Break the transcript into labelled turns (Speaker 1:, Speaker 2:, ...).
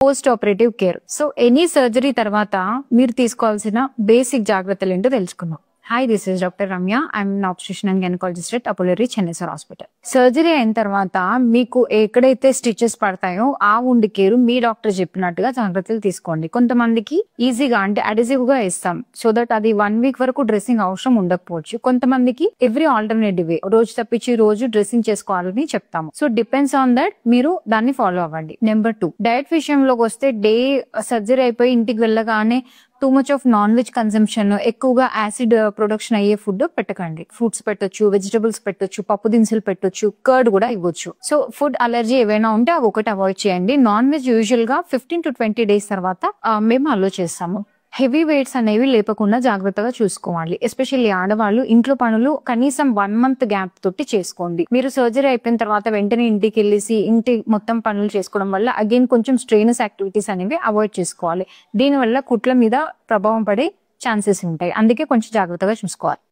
Speaker 1: Post operative care. So any surgery తర్వాత మీరు తీసుకోవాల్సిన బేసిక్ జాగ్రత్తలు ఏంటో తెలుసుకుందాం. Hi, this is doctor Ramya. I'm an obstetrician and gynaecologist at Apollo re Chennai hospital. Surgery అయిన తర్వాత మీకు ఎక్కడైతే స్టిచెస్ పడతాయో ఆ వుండ్ కేర్ మీ డాక్టర్ చెప్పినట్టుగా జాగ్రత్తలు తీసుకోండి. కొంతమందికి ఈజీగా అంటే అడిజివ్ గా ఇస్తాం, సో దట్ అది 1 వీక్ వరకు డ్రెస్సింగ్ అవసరం ఉండకపోవచ్చు. కొంతమందికి ఎవ్రీ ఆల్టర్నేటివ్ వే, రోజు తప్పించి రోజు డ్రెస్సింగ్ చేసుకోవాలని చెప్తాము. సో డిపెండ్స్ ఆన్ దట్, మీరు దాన్ని ఫాలో అవ్వండి. నెంబర్ 2, డైట్ విషయంలోకి వస్తే డే సర్జరీ అయిపోయి ఇంటికి వెళ్ళగానే too much of non veg consumption, ఎక్కువగా యాసిడ్ ప్రొడక్షన్ అయ్యే ఫుడ్ పెట్టకండి. ఫ్రూట్స్ పెట్టొచ్చు, వెజిటబుల్స్ పెట్టొచ్చు, పప్పు దినుసులు పెట్టొచ్చు, కర్డ్ కూడా ఇవ్వచ్చు. సో ఫుడ్ అలర్జీ ఏవైనా ఉంటే అవి ఒకటి అవాయిడ్ చేయండి. నాన్ వెజ్ యూజువల్ గా 15 to 20 days తర్వాత మేము అలో చేస్తాము. హెవీ వెయిట్స్ అనేవి లేపకుండా జాగ్రత్తగా చూసుకోవాలి. ఎస్పెషల్లీ ఆడవాళ్ళు ఇంట్లో పనులు కనీసం 1 month గ్యాప్ తోటి చేసుకోండి. మీరు సర్జరీ అయిపోయిన తర్వాత వెంటనే ఇంటికి వెళ్ళేసి ఇంటి మొత్తం పనులు చేసుకోవడం వల్ల అగైన్ కొంచెం స్ట్రెయినస్ యాక్టివిటీస్ అనేవి అవాయిడ్ చేసుకోవాలి. దీనివల్ల కుట్ల మీద ప్రభావం పడే ఛాన్సెస్ ఉంటాయి. అందుకే కొంచెం జాగ్రత్తగా చూసుకోవాలి.